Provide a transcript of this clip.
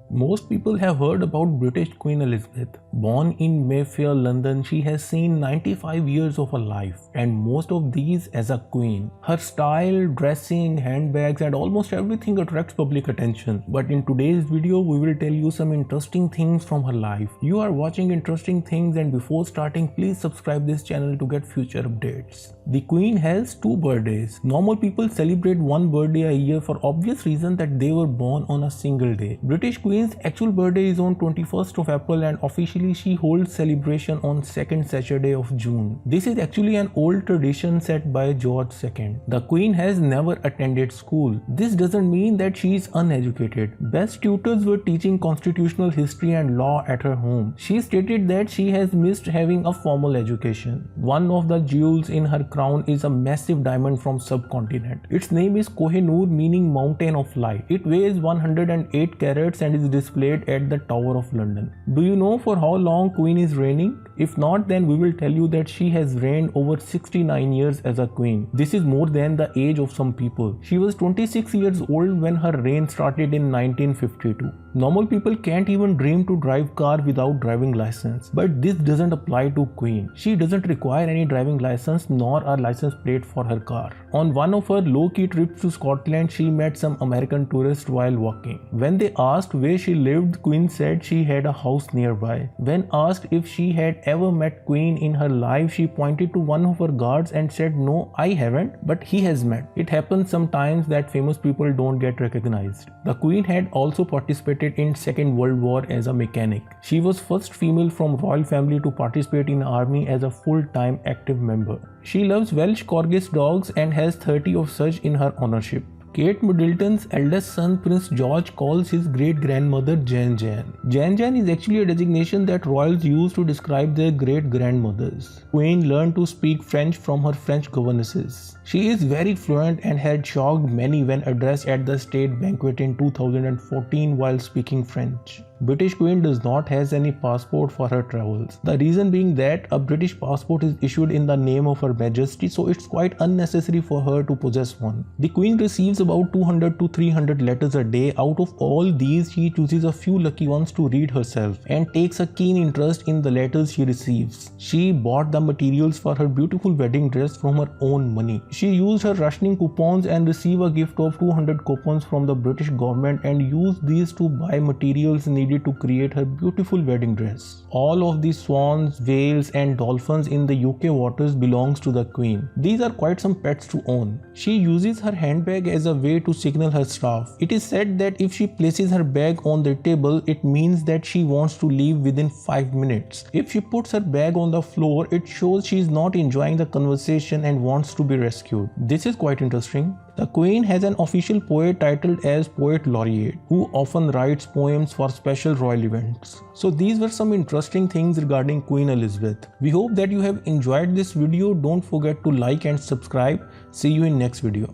Most people have heard about British Queen Elizabeth. Born in Mayfair, London, she has seen 95 years of her life, and most of these as a queen. Her style, dressing, handbags, and almost everything attracts public attention. But in today's video, we will tell you some interesting things from her life. You are watching interesting things, and before starting, please subscribe this channel to get future updates. The Queen has two birthdays. Normal people celebrate one birthday a year for obvious reason that they were born on a single day. British Queen's actual birthday is on 21st of April, and officially she holds celebration on 2nd Saturday of June. This is actually an old tradition set by George II. The Queen has never attended school. This doesn't mean that she is uneducated. Best tutors were teaching constitutional history and law at her home. She stated that she has missed having a formal education. One of the jewels in her crown is a massive diamond from subcontinent. Its name is Kohinoor, meaning mountain of light. It weighs 108 carats and is displayed at the Tower of London. Do you know for how long Queen is reigning? If not, then we will tell you that she has reigned over 69 years as a queen. This is more than the age of some people. She was 26 years old when her reign started in 1952. Normal people can't even dream to drive car without driving license. But this doesn't apply to Queen. She doesn't require any driving license nor a license plate for her car. On one of her low-key trips to Scotland, she met some American tourists while walking. When they asked where she lived, Queen said she had a house nearby. When asked if she had ever met Queen in her life, she pointed to one of her guards and said, "No, I haven't, but he has met." It happens sometimes that famous people don't get recognized. The Queen had also participated in Second World War as a mechanic. She was first female from royal family to participate in the army as a full-time active member. She loves Welsh Corgis dogs and has 30 of such in her ownership. Kate Middleton's eldest son Prince George calls his great-grandmother Jan Jan. Jan Jan is actually a designation that royals use to describe their great-grandmothers. Queen learned to speak French from her French governesses. She is very fluent and had shocked many when addressed at the state banquet in 2014 while speaking French. British Queen does not have any passport for her travels. The reason being that a British passport is issued in the name of Her Majesty, so it's quite unnecessary for her to possess one. The Queen receives about 200 to 300 letters a day. Out of all these, she chooses a few lucky ones to read herself and takes a keen interest in the letters she receives. She bought the materials for her beautiful wedding dress from her own money. She used her rationing coupons and received a gift of 200 coupons from the British government and used these to buy materials needed to create her beautiful wedding dress. All of the swans, whales and dolphins in the UK waters belongs to the Queen. These are quite some pets to own. She uses her handbag as a way to signal her staff. It is said that if she places her bag on the table, it means that she wants to leave within 5 minutes. If she puts her bag on the floor, it shows she is not enjoying the conversation and wants to be rescued. This is quite interesting. The Queen has an official poet titled as Poet Laureate, who often writes poems for special royal events. So these were some interesting things regarding Queen Elizabeth. We hope that you have enjoyed this video. Don't forget to like and subscribe. See you in next video.